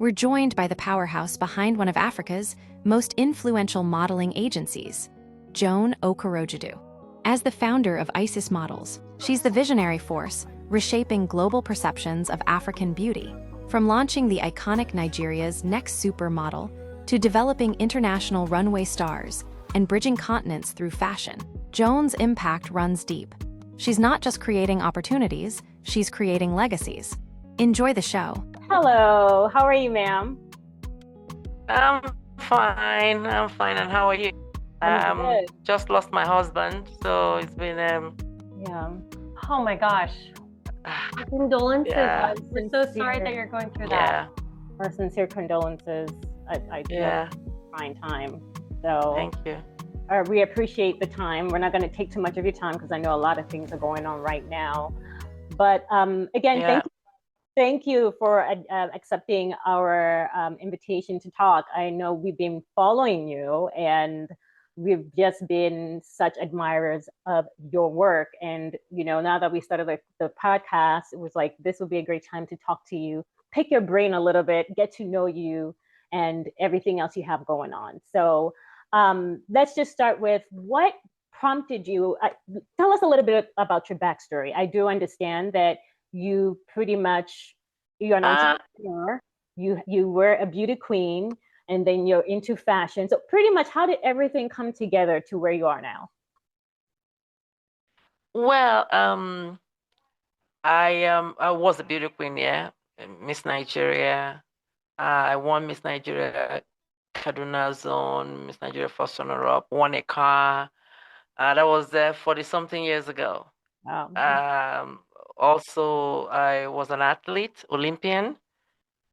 we're joined by the powerhouse behind one of Africa's most influential modeling agencies, Joan Okorodudu. As the founder of ISIS Models, she's the visionary force reshaping global perceptions of African beauty. From launching the iconic Nigeria's Next Supermodel to developing international runway stars and bridging continents through fashion, Joan's impact runs deep. She's not just creating opportunities, she's creating legacies. Enjoy the show. Hello, how are you, ma'am? I'm fine. I'm fine. And how are you? I'm good. Just lost my husband, so it's been Yeah. Oh my gosh. Condolences. Yeah. We're so sorry that you're going through that. Our sincere condolences. I Yeah. Fine time. So Thank you. we appreciate the time. We're not going to take too much of your time because I know a lot of things are going on right now. But again, thank you for accepting our invitation to talk. I know we've been following you and we've just been such admirers of your work. And, you know, now that we started the podcast, it was like, this would be a great time to talk to you, pick your brain a little bit, get to know you and everything else you have going on. So let's just start with what prompted you. Tell us a little bit about your backstory. I do understand that you pretty much, you're an entrepreneur, you were a beauty queen, and then you're into fashion. So pretty much how did everything come together to where you are now? Well, I was a beauty queen, yeah. Miss Nigeria. I won Miss Nigeria Kaduna Zone, Miss Nigeria First Runner Up, won a car. That was 40-something years ago. Wow. Also, I was an athlete, Olympian.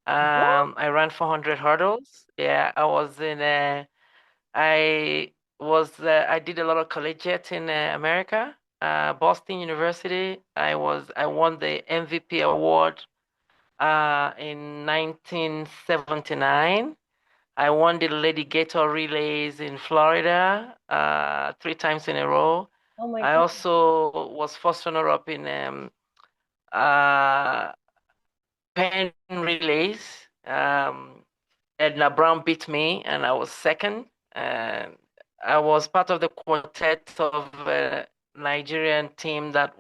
I ran 400 hurdles. Yeah, I was in I did a lot of collegiate in America, Boston University. I won the MVP award in 1979. I won the Lady Gator relays in Florida 3 times in a row. Oh my I goodness. also was first runner up in pen relays. Edna Brown beat me, and I was second. And I was part of the quartet of a Nigerian team that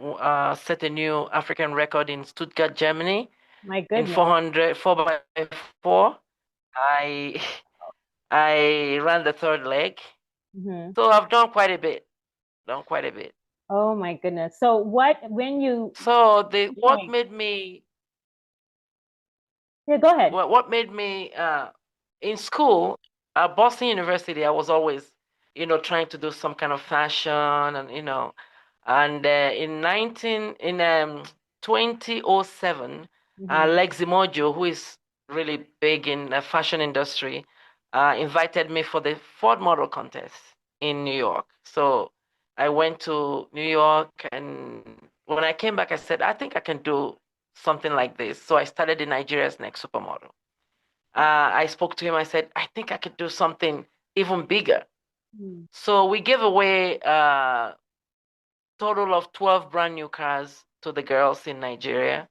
set a new African record in Stuttgart, Germany. My In goodness. 400, 4x4. I I ran the third leg. Mm-hmm. So I've done quite a bit. Oh my goodness. So What made me Yeah, go ahead. what made me in school at Boston University, I was always, trying to do some kind of fashion and in 2007, Lexi Mojo, who is really big in the fashion industry, invited me for the Ford Model Contest in New York. So I went to New York, and when I came back, I said, I think I can do something like this. So I started the Nigeria's Next Supermodel. I spoke to him. I said, I think I could do something even bigger. So we gave away a total of 12 brand new cars to the girls in Nigeria.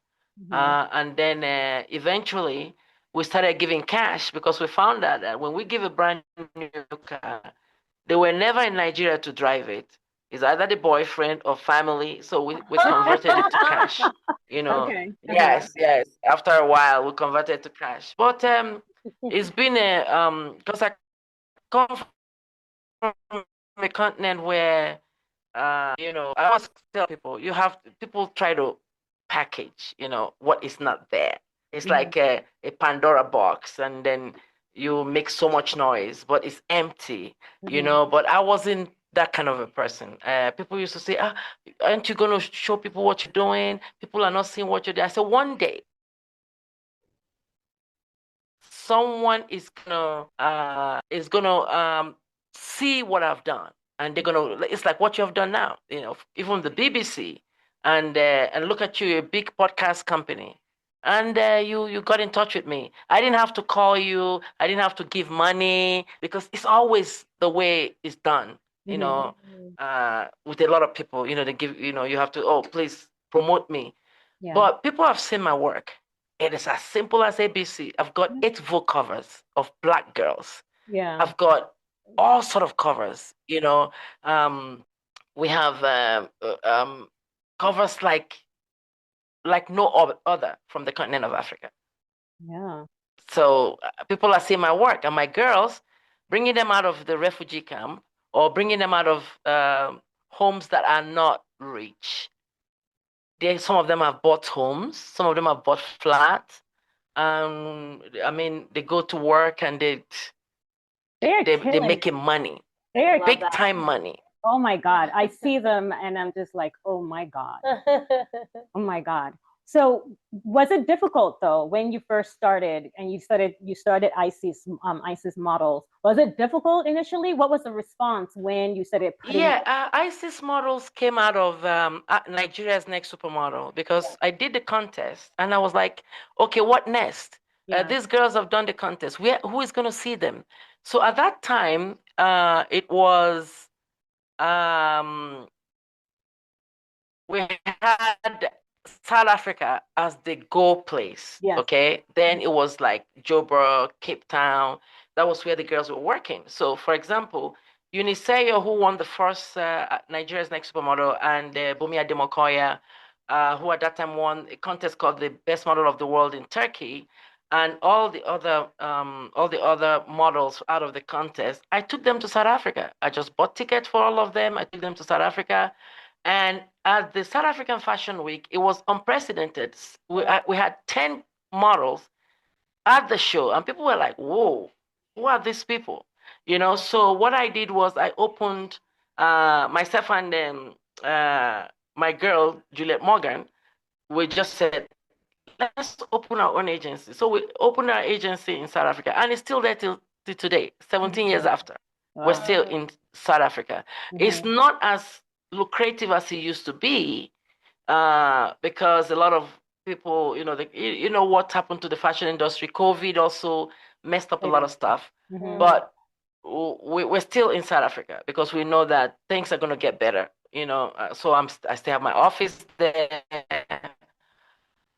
And then eventually we started giving cash because we found out that when we give a brand new car, they were never in Nigeria to drive it. It's either the boyfriend or family. So we converted it to cash. Okay. Yes. After a while, we converted to cash. But it's been because I come from a continent where I always tell people people try to package, what is not there. It's like a Pandora box, and then you make so much noise, but it's empty, But I wasn't that kind of a person. People used to say, aren't you going to show people what you're doing? People are not seeing what you're doing. I said, one day, someone is gonna see what I've done, and they're gonna. It's like what you have done now. Even the BBC, and look at you, a big podcast company, and you got in touch with me. I didn't have to call you. I didn't have to give money because it's always the way it's done. With a lot of people, they give. You have to. Oh, please promote me. Yeah. But people have seen my work. It is as simple as ABC. I've got 8 Vogue covers of Black girls. Yeah. I've got all sort of covers, you know. We have covers like no other from the continent of Africa. Yeah. So people are seeing my work and my girls, bringing them out of the refugee camp or bringing them out of homes that are not rich. Some of them have bought homes, some of them have bought flats. I mean, they go to work and they're making money, big time money. Oh my God. I see them and I'm just like, oh my God. Oh my God. So was it difficult though when you first started and you started ISIS models? Was it difficult initially? What was the response when you started putting? Yeah, ISIS models came out of Nigeria's Next Supermodel because I did the contest and I was like, okay, what next? These girls have done the contest. Who is going to see them? So at that time, it was we had South Africa as the goal place. Yes. Okay. Then it was like Joburg, Cape Town. That was where the girls were working. So, for example, Uniseyo, who won the first Nigeria's Next Supermodel, and Bumi Ademokoya, who at that time won a contest called the Best Model of the World in Turkey, and all the other models out of the contest, I took them to South Africa. I just bought tickets for all of them. I took them to South Africa. And at the South African Fashion Week, it was unprecedented. We had 10 models at the show, and people were like, whoa, who are these people? So what I did was I opened myself and my girl, Juliet Morgan, we just said, let's open our own agency. So we opened our agency in South Africa, and it's still there till today, 17 years after. Wow. We're still in South Africa. It's not as lucrative as it used to be because a lot of people, you know what happened to the fashion industry. COVID also messed up a lot of stuff. But we're still in South Africa because we know that things are going to get better. So I still have my office there.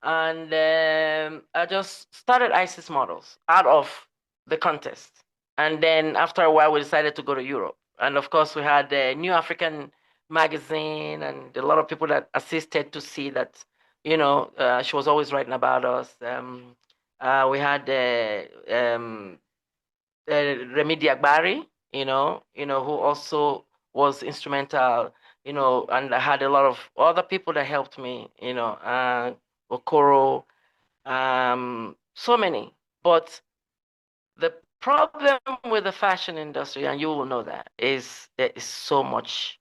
And I just started ISIS models out of the contest. And then after a while, we decided to go to Europe. And of course, we had a New African magazine and a lot of people that assisted to see that, she was always writing about us. We had Remidi Agbari, who also was instrumental, and I had a lot of other people that helped me, Okoro, so many. But the problem with the fashion industry, and you will know that, is there is so much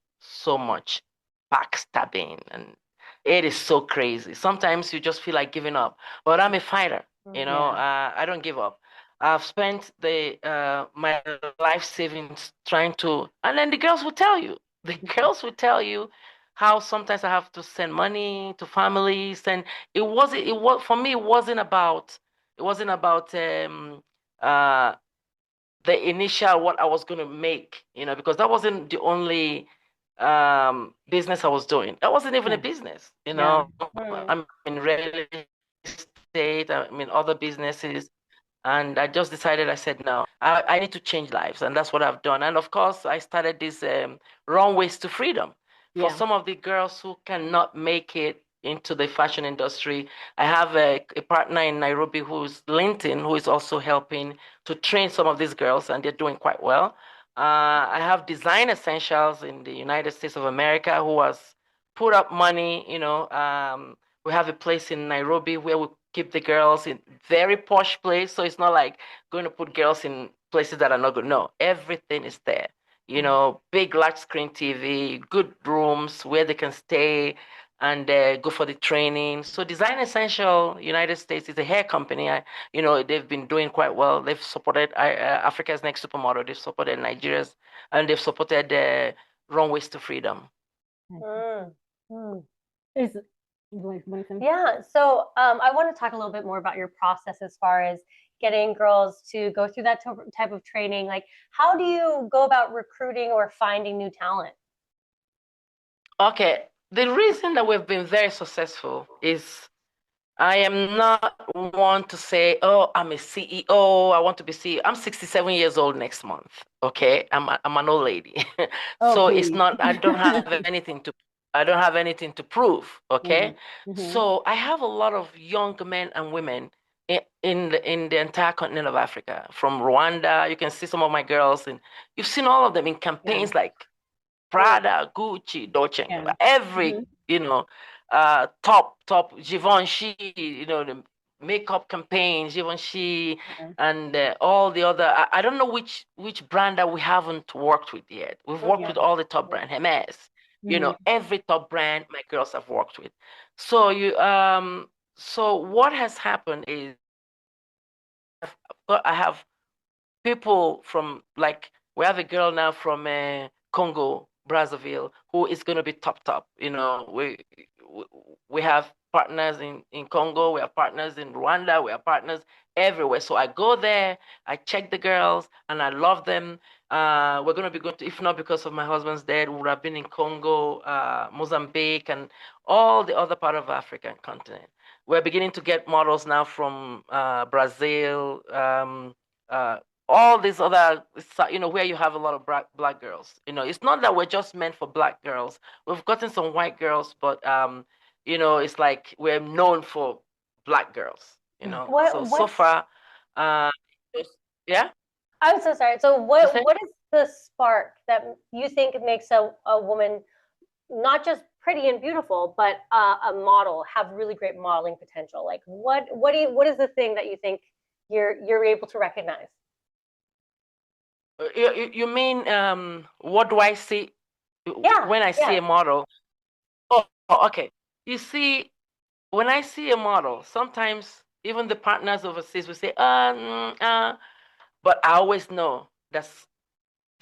backstabbing, and it is so crazy. Sometimes you just feel like giving up. But I'm a fighter, I don't give up. I've spent my life savings trying to, and then the girls will tell you. The girls will tell you how sometimes I have to send money to families, and it was for me. It wasn't about uh the initial what I was going to make, because that wasn't the only business I was doing. That wasn't even a business, I'm in real estate, I'm in other businesses. And I just decided, I said, no, I need to change lives. And that's what I've done. And of course, I started this runways to freedom for some of the girls who cannot make it into the fashion industry. I have a partner in Nairobi who's Linton, who is also helping to train some of these girls, and they're doing quite well. I have Design Essentials in the United States of America who has put up money. We have a place in Nairobi where we keep the girls in very posh place. So it's not like going to put girls in places that are not good. No, everything is there. Big large screen TV, good rooms where they can stay and go for the training. So Design Essential United States is a hair company. They've been doing quite well. They've supported Africa's Next Supermodel. They've supported Nigeria's, and they've supported Runways to Freedom. Yeah, so I want to talk a little bit more about your process as far as getting girls to go through that type of training. Like, how do you go about recruiting or finding new talent? Okay, the reason that we've been very successful is I am not one to say, oh, I'm a CEO. I want to be CEO. I'm 67 years old next month. Okay. I'm an old lady. Oh, So it's please. not, I don't have anything to prove. Okay. Mm-hmm. So I have a lot of young men and women in the entire continent of Africa, from Rwanda. You can see some of my girls, and you've seen all of them in campaigns like Prada, Gucci, Dolce & Yeah. Gabbana, every, top Givenchy, the makeup campaigns, Givenchy, Yeah. and all the other. I don't know which brand that we haven't worked with yet. We've worked Yeah. with all the top brand, Hermes, Mm-hmm. every top brand my girls have worked with. So what has happened is I have people from, like, we have a girl now from Congo, Brazzaville, who is going to be top. We have partners in Congo, we have partners in Rwanda, we have partners everywhere. So I go there, I check the girls, and I love them. We're going to be going to, if not because of my husband's death, we would have been in Congo, Mozambique, and all the other part of African continent. We're beginning to get models now from Brazil, uh, all these other, where you have a lot of black girls. It's not that we're just meant for black girls. We've gotten some white girls, but it's like we're known for black girls. So so What's far, uh, yeah. I'm so sorry. So To say, what is the spark that you think makes a woman not just pretty and beautiful, but a model have really great modeling potential? Like what is the thing that you think you're able to recognize? you mean what do I see Yeah, when I see yeah. a model? Okay. You see, when I see a model, sometimes even the partners overseas will say, but I always know that's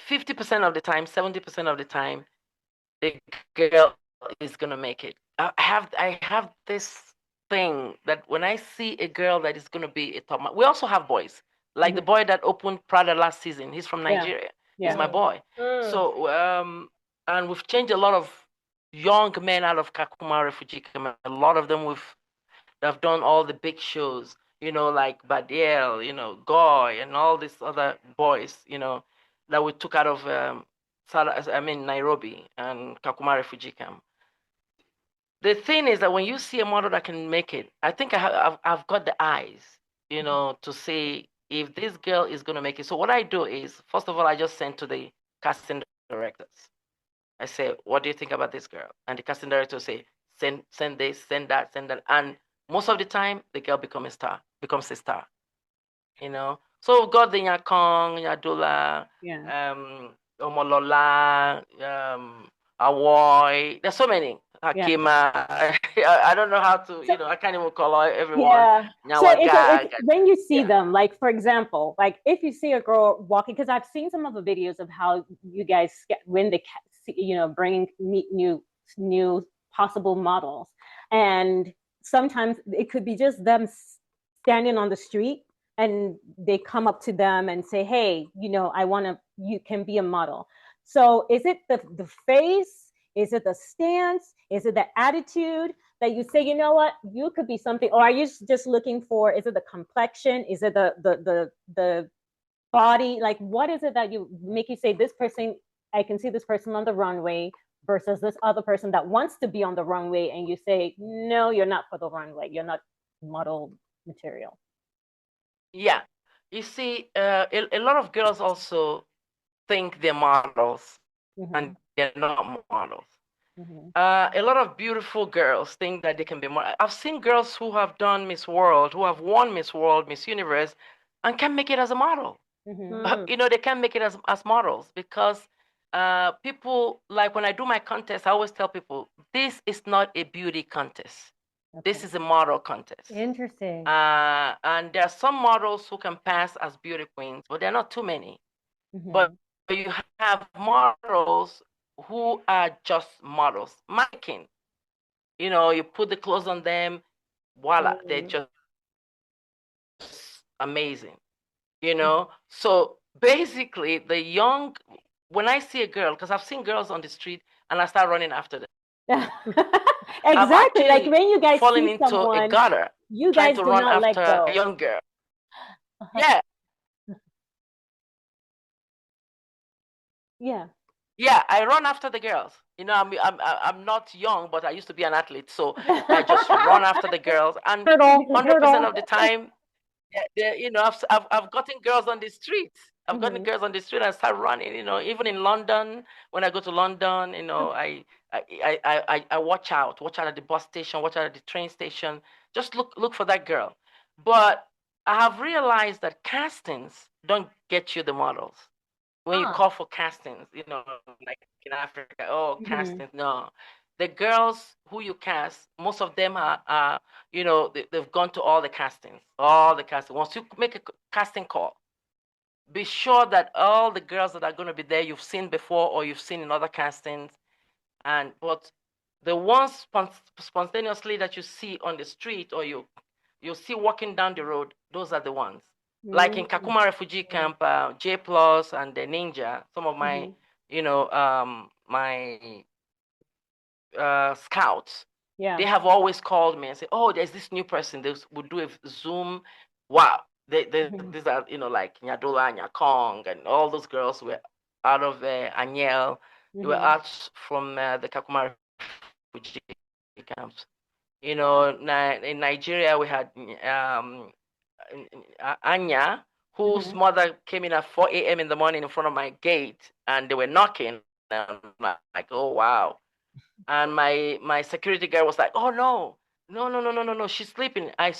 50% of the time, 70% of the time, the girl is gonna make it. I have this thing that when I see a girl that is gonna be a top model, we also have boys. Like the boy that opened Prada last season, he's from Yeah. Nigeria. He's Yeah. my boy. So and we've changed a lot of young men out of Kakuma refugee camp. A lot of them have done all the big shows, like Badiel, Goy, and all these other boys, that we took out of Nairobi and Kakuma refugee camp. The thing is that when you see a model that can make it, I think I've got the eyes, to see if this girl is going to make it. So what I do is, first of all, I just send to the casting directors. I say, what do you think about this girl? And the casting director will say, send this, send that, send that. And most of the time, the girl becomes a star. So we've got the Nyakong, Nyadula, Yeah. Omolola, Awoy. There's so many. Yeah. Hakima. I don't know how to, So, I can't even call out everyone. yeah. So it's Nyawagag. when you see Yeah. them, like for example, like if you see a girl walking, because I've seen some of the videos of how you guys when they bring meet new possible models, and sometimes it could be just them standing on the street, and they come up to them and say, "Hey, you can be a model." So is it the face? Is it the stance? Is it the attitude? That you say, you know what, you could be something, or are you just looking for? Is it the complexion? Is it the body? Like, what is it that you make you say this person? I can see this person on the runway versus this other person that wants to be on the runway, and you say, no, you're not for the runway. You're not model material. Yeah. You see, a lot of girls also think they're models, and they're not models. A lot of beautiful girls think that they can be more. I've seen girls who have done Miss World, who have won Miss World, Miss Universe, and can make it as a model. They can make it as models because people, like when I do my contest, I always tell people, this is not a beauty contest. This is a model contest. Interesting. And there are some models who can pass as beauty queens, but there are not too many. But you have models who are just models, mannequin. You put the clothes on them, voila, they're just amazing. So basically, when I see a girl, because I've seen girls on the street and I start running after them. Exactly. Like when you guys falling see into a someone, gutter, you trying guys to do run not let after a go. young girl. Yeah, Yeah. yeah, I run after the girls. You know, I'm not young, but I used to be an athlete, so I just run after the girls, and Hurdle, 100% hurdle. of the time, you know, I've gotten girls on the streets. I've gotten Mhm. girls on the street and start running. You know, even in London, when I go to London, you know, I watch out at the bus station, watch out at the train station. Just look for that girl. But I have realized that castings don't get you the models. When you call for castings, you know, like in Africa, oh, Mhm. castings, no. The girls who you cast, most of them are you know, they've gone to all the castings, all the castings. Once you make a casting call, be sure that all the girls that are going to be there you've seen before or you've seen in other castings. And but the ones spontaneously that you see on the street or you'll see walking down the road, those are the ones. Like in Mhm. Kakuma refugee camp, J Plus and the Ninja, some of my, Mhm. you know, my scouts, Yeah. they have always called me and say, "Oh, there's this new person. They would do a Zoom. Wow, Mhm. these are, you know, like Nyadola, Nyakong, and all those girls were out of Anyel. They were Mhm. out from the Kakuma refugee camps. You know, in Nigeria we had Anya, whose Mhm. mother came in at 4 a.m. in the morning in front of my gate, and they were knocking. And I'm like, oh wow. And my security guard was like, "Oh no, no, no, no, no, no, no, she's sleeping." I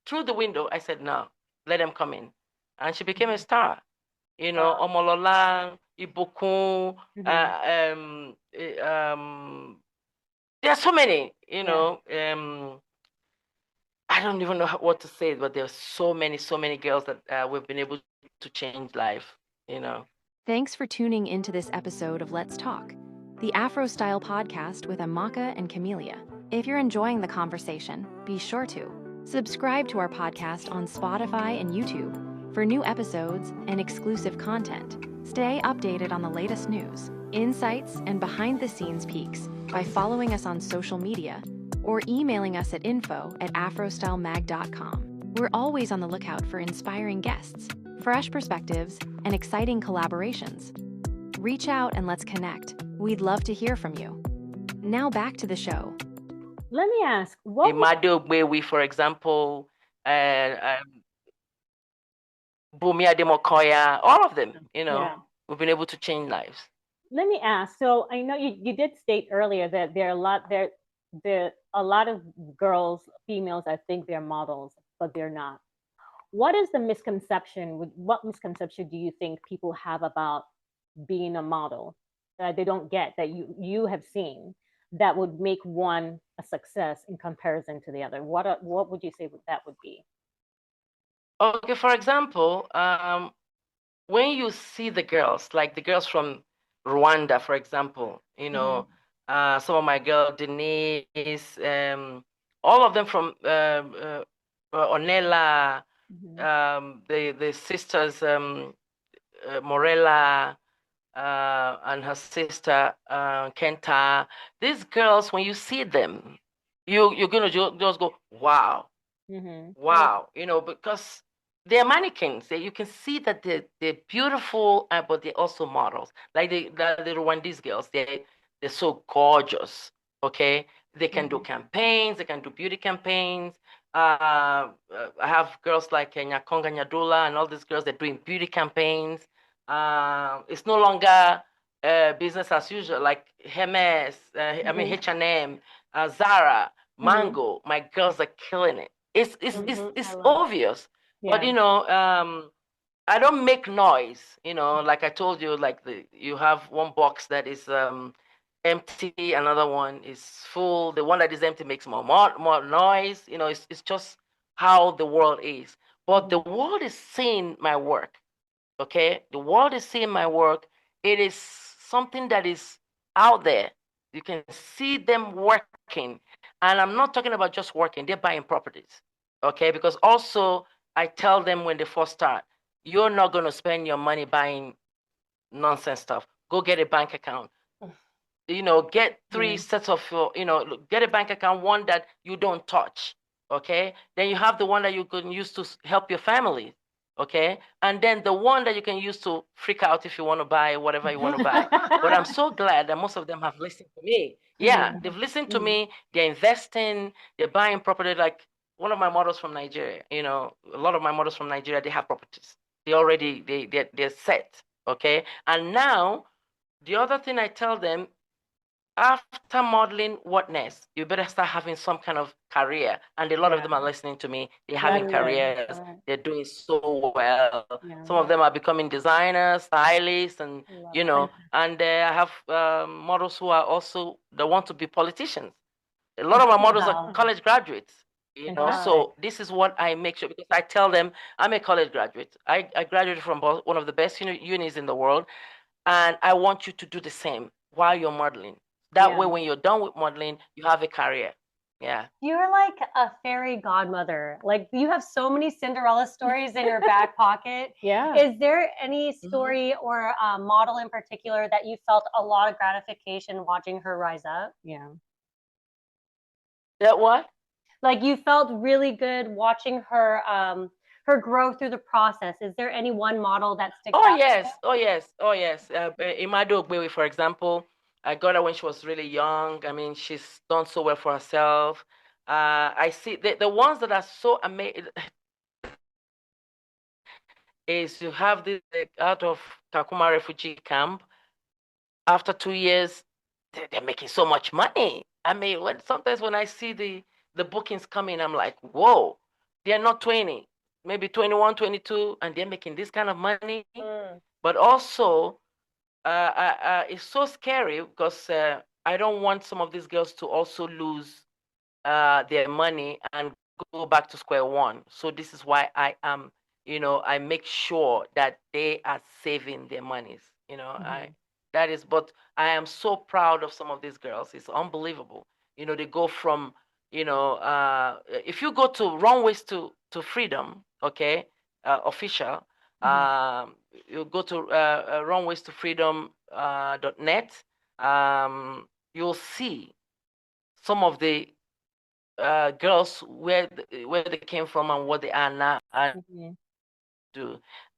through the window. I said, "No, let them come in," and she became a Mhm. star. You know, Wow. Omolola, Ibukun, Mhm. there are so many. You Yeah. know, I don't even know what to say, but there are so many girls that we've been able to change life. You know. Thanks for tuning into this episode of Let's Talk, the Afro Style podcast with Amaka and Camellia. If you're enjoying the conversation, be sure to subscribe to our podcast on Spotify and YouTube for new episodes and exclusive content. Stay updated on the latest news, insights, and behind the scenes peeks by following us on social media or emailing us at info@afrostylemag.com. We're always on the lookout for inspiring guests, fresh perspectives, and exciting collaborations. Reach out and let's connect. We'd love to hear from you. Now back to the show. Let me ask, what was, Imado Gbewi, for example, Bumi Ademokoya, all of them, you know, yeah. we've been able to change lives. Let me ask. So I know you did state earlier that there a lot of girls, females, I think they're models, but they're not. What is the misconception? What misconception do you think people have about being a model that they don't get that you have seen that would make one a success in comparison to the other? What would you say that would be? Okay, for example, when you see the girls, like the girls from Rwanda, for example, you Mm-hmm. know, some of my girls, Denise, all of them from Onela, Mm-hmm. the sisters, Morella, and her sister Kenta. These girls, when you see them, you're gonna just go, wow, Mm-hmm. wow, you know, because they're mannequins. You can see that they're beautiful, but they're also models. Like the Rwandese girls, they're so gorgeous. Okay, they can do Mm-hmm. campaigns, they can do beauty campaigns. I have girls like Nyakonga Nyadula and all these girls. They're doing beauty campaigns. It's no longer business as usual. Like Hermes, I mean Mm-hmm. H&M, Zara, Mm-hmm. Mango. My girls are killing it. It's it's it's Mm-hmm. I it's love it. obvious, but Yeah. you know, I don't make noise. You know, like I told you, like you have one box that is empty, another one is full. The one that is empty makes more noise. You know, it's just how the world is. But the Mm-hmm. world is seeing my work. Okay, the world is seeing my work. It is something that is out there. You can see them working, and I'm not talking about just working. They're buying properties. Okay, because also I tell them when they first start, you're not going to spend your money buying nonsense stuff. Go get a bank account. get 3 sets of, get a bank account, one that you don't touch, okay? Then you have the one that you can use to help your family, okay? And then the one that you can use to freak out if you want to buy whatever you want to buy. But I'm so glad that most of them have listened to me. Yeah, they've listened to me. They're investing, they're buying property. Like one of my models from Nigeria, a lot of my models from Nigeria, they have properties. They're set, okay? And now, the other thing I tell them, after modeling, what next? You better start having some kind of career. And a lot of them are listening to me. They're having careers. They're doing so well. Some of them are becoming designers, stylists, and and I have models who are also, they want to be politicians. A lot of our models are college graduates. So this is what I make sure, because I tell them I'm a college graduate. I graduated from one of the best unis in the world, and I want you to do the same while you're modeling. That way, when you're done with modeling, you have a career. Yeah. You're like a fairy godmother. Like, you have so many Cinderella stories in your back pocket. Is there any story or model in particular that you felt a lot of gratification watching her rise up? That what? Like, you felt really good watching her her grow through the process. Is there any one model that sticks out? Oh yes. Imado Ogbewe, for example, I got her when she was really young. I mean, she's done so well for herself. I see the ones that are so amazing is you have this out of Kakuma refugee camp. After 2 years, they're making so much money. I mean, sometimes when I see the bookings coming, I'm like, whoa, they're not 20, maybe 21, 22, and they're making this kind of money. But also, it's so scary because I don't want some of these girls to also lose their money and go back to square one. So this is why I am, I make sure that they are saving their monies. But I am so proud of some of these girls. It's unbelievable. They go from, if you go to runways to freedom, okay, official, you go to runways to freedom.net, you'll see some of the girls where they came from and what they are now.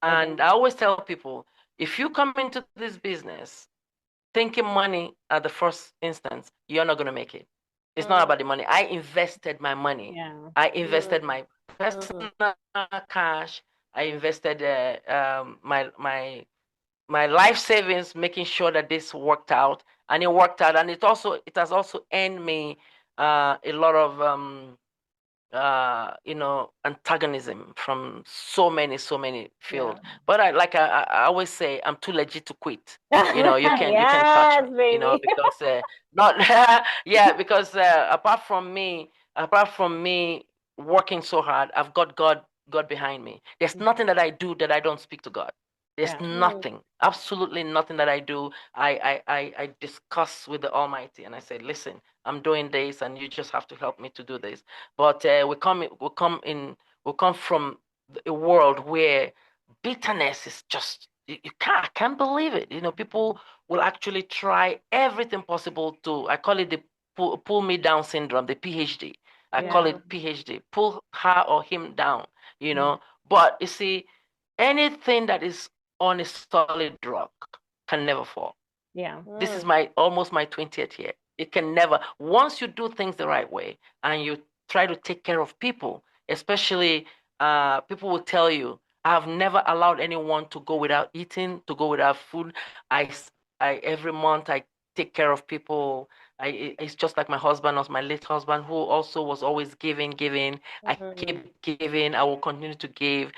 And I always tell people, if you come into this business thinking money at the first instance, you're not going to make it. It's not about the money. I invested my money. I invested my personal cash. I invested my life savings, making sure that this worked out, and it worked out. And it has also earned me a lot of antagonism from so many fields. But I always say, I'm too legit to quit. You can touch me, because not because apart from me working so hard, I've got God behind me. There's nothing that I do that I don't speak to God. There's nothing, absolutely nothing that I do. I discuss with the Almighty, and I say, listen, I'm doing this, and you just have to help me to do this. But we come from a world where bitterness is just, I can't believe it. People will actually try everything possible to, I call it the pull me down syndrome, the PhD. I call it PhD, pull her or him down. But you see, anything that is on a solid rock can never fall. This is almost my 20th year. It can never. Once you do things the right way and you try to take care of people, especially people will tell you, I have never allowed anyone to go without eating, to go without food. I every month I take care of people. It's just like my husband, or my late husband, who also was always giving. I keep giving. I will continue to give.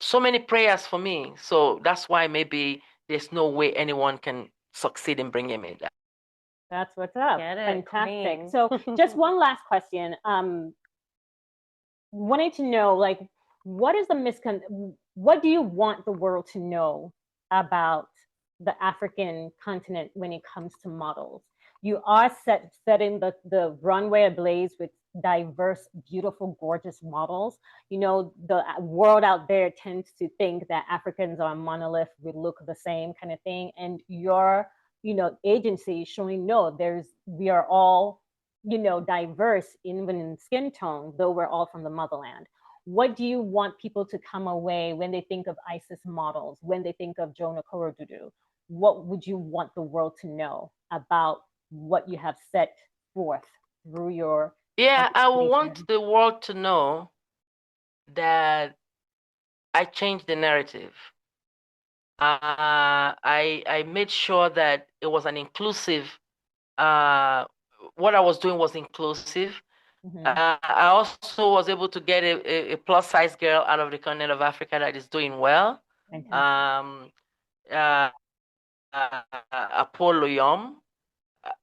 So many prayers for me. So that's why maybe there's no way anyone can succeed in bringing me that. That's what's up. Fantastic. So just one last question. Wanting to know, like, what do you want the world to know about the African continent when it comes to models? You are setting the runway ablaze with diverse, beautiful, gorgeous models. The world out there tends to think that Africans are a monolith, we look the same kind of thing. And you're agencies showing, no, we are all, diverse, even in skin tone, though we're all from the motherland. What do you want people to come away when they think of ISIS models, when they think of Joan Okorodudu? What would you want the world to know about what you have set forth through your I want the world to know that I changed the narrative. I made sure that it was an inclusive, what I was doing was inclusive. I also was able to get a plus size girl out of the continent of Africa that is doing well. Apollo Yom.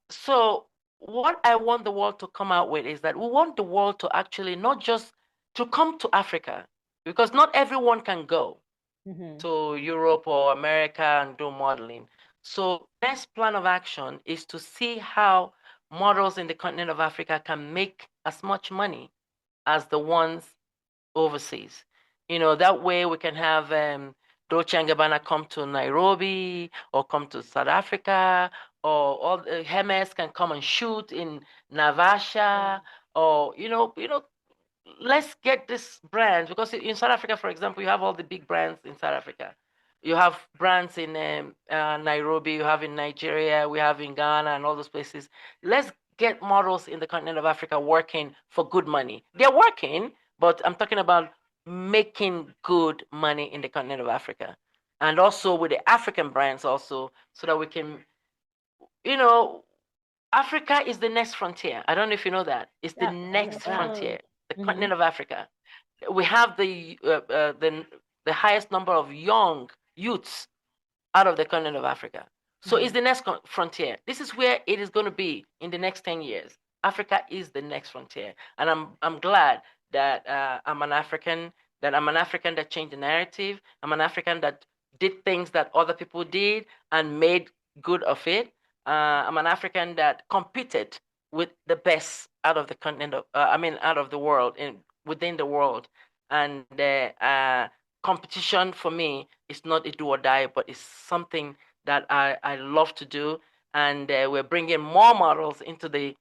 So what I want the world to come out with is that we want the world to actually not just to come to Africa, because not everyone can go to Europe or America and do modeling. So next plan of action is to see how models in the continent of Africa can make as much money as the ones overseas. That way we can have Dolce & Gabbana come to Nairobi or come to South Africa, or all Hermes can come and shoot in Navasha, or let's get this brand, because in South Africa, for example, you have all the big brands in South Africa. You have brands in Nairobi, you have in Nigeria, we have in Ghana and all those places. Let's get models in the continent of Africa working for good money. They're working, but I'm talking about making good money in the continent of Africa. And also with the African brands also, so that we can, Africa is the next frontier. I don't know if you know that. It's the next frontier, the continent of Africa. We have the highest number of young youths out of the continent of Africa. So it's the next frontier. This is where it is going to be in the next 10 years. Africa is the next frontier. And I'm glad that I'm an African that changed the narrative. I'm an African that did things that other people did and made good of it. I'm an African that competed with the best out of the continent of, out of the world, within the world. And competition for me is not a do or die, but it's something that I love to do. And we're bringing more models into the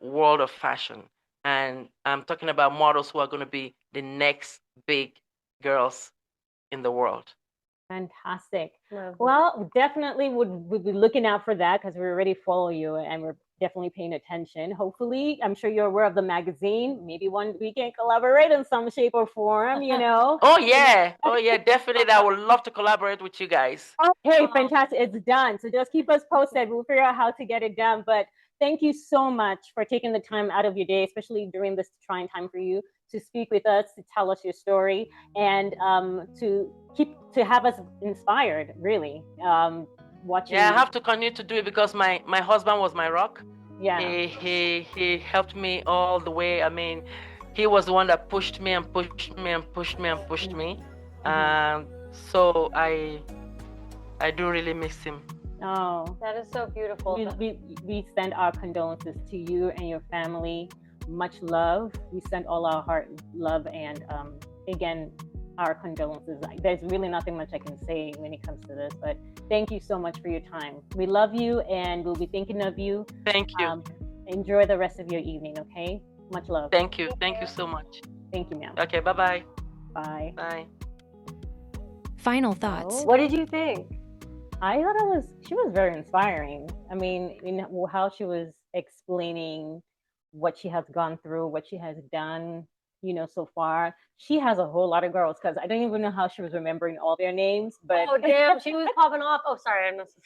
world of fashion. And I'm talking about models who are going to be the next big girls in the world. Fantastic. Well, definitely would be looking out for that, because we already follow you and we're definitely paying attention. Hopefully, I'm sure you're aware of the magazine. Maybe we can collaborate in some shape or form, Oh yeah, definitely. I would love to collaborate with you guys. Okay, fantastic. It's done. So just keep us posted. We'll figure out how to get it done. But thank you so much for taking the time out of your day, especially during this trying time for you, to speak with us, to tell us your story, and to have us inspired, really. Watching. Yeah, I have to continue to do it because my husband was my rock. Yeah. He helped me all the way. I mean, he was the one that pushed me and pushed me and pushed me and pushed me. So I do really miss him. Oh, that is so beautiful. We send our condolences to you and your family. Much love. We send all our heart love, and again, our condolences. There's really nothing much I can say when it comes to this, but thank you so much for your time. We love you, and we'll be thinking of you. Thank you. Enjoy the rest of your evening, okay? Much love. Thank you. Thank you so much. Thank you, ma'am. Okay, bye-bye. Bye. Bye. Final thoughts. What did you think? I thought she was very inspiring. I mean, how she was explaining what she has gone through, what she has done, so far. She has a whole lot of girls, because I don't even know how she was remembering all their names, but oh damn, she was popping off. Oh, sorry, I missed.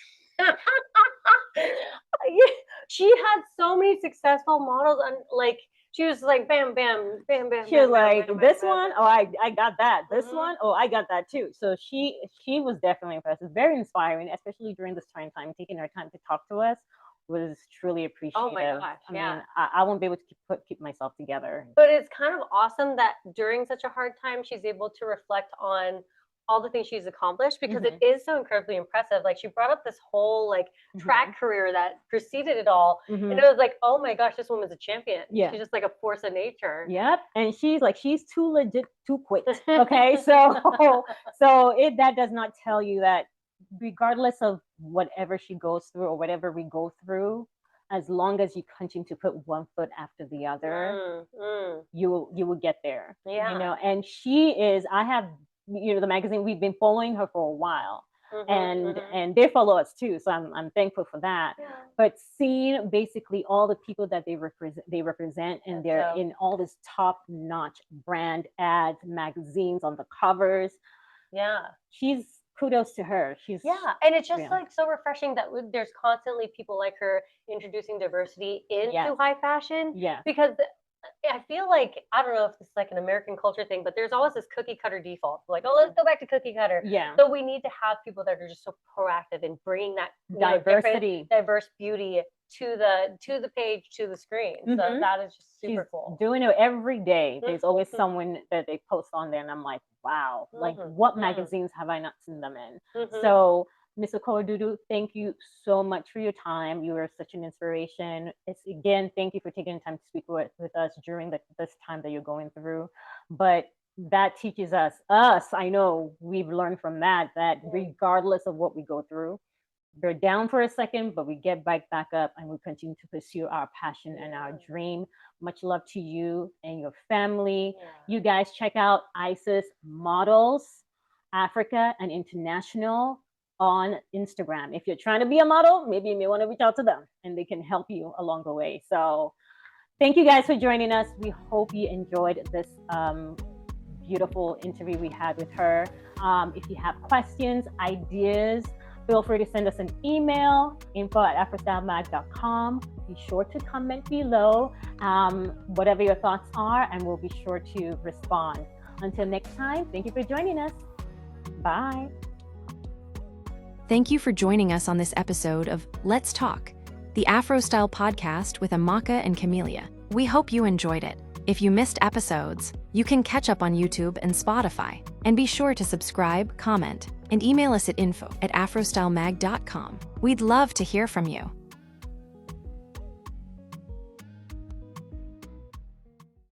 She had so many successful models, and like she was like bam, bam, bam, bam. She was bam, like, bam, this bam, one, bam. oh, I got that. This one, oh, I got that too. So she was definitely impressive, very inspiring, especially during this trying time. Taking her time to talk to us was truly appreciative. Oh my gosh, yeah. I mean, I won't be able to keep myself together. But it's kind of awesome that during such a hard time, she's able to reflect on all the things she's accomplished, because it is so incredibly impressive. Like, she brought up this whole like track career that preceded it all. And it was like, oh my gosh, this woman's a champion. Yeah. She's just like a force of nature. Yep. And she's too legit to quit. Okay. So that does not tell you that regardless of whatever she goes through or whatever we go through, as long as you continue to put one foot after the other, you will get there. Yeah. You know, and she is, I have, you know, the magazine, we've been following her for a while. And they follow us too, so I'm thankful for that. Yeah. But seeing basically all the people that they represent, and they're in all this top-notch brand ads, magazines, on the covers. Yeah, kudos to her. And it's just like so refreshing that there's constantly people like her introducing diversity into high fashion. Yeah, because I feel like, I don't know if it's like an American culture thing, but there's always this cookie cutter default. Like, oh, let's go back to cookie cutter. Yeah. So we need to have people that are just so proactive in bringing that diversity, diverse beauty to the page, to the screen. So that is just super cool. Doing it every day. There's always someone that they post on there, and I'm like, wow, like what magazines have I not seen them in? So Ms. Okorodudu, thank you so much for your time. You are such an inspiration. Again, thank you for taking the time to speak with us during this time that you're going through. But that teaches us, I know we've learned from that regardless of what we go through, we're down for a second, but we get back up and we continue to pursue our passion and our dream. Much love to you and your family. You guys check out Isis Models Africa and International on Instagram. If you're trying to be a model, maybe you may want to reach out to them and they can help you along the way. So thank you guys for joining us. We hope you enjoyed this beautiful interview we had with her. If you have questions, ideas, feel free to send us an email, info@afrostylemag.com. Be sure to comment below whatever your thoughts are, and we'll be sure to respond. Until next time, thank you for joining us. Bye. Thank you for joining us on this episode of Let's Talk, the Afro Style podcast with Amaka and Camellia. We hope you enjoyed it. If you missed episodes, you can catch up on YouTube and Spotify. And be sure to subscribe, comment, and email us at info@afrostylemag.com. We'd love to hear from you.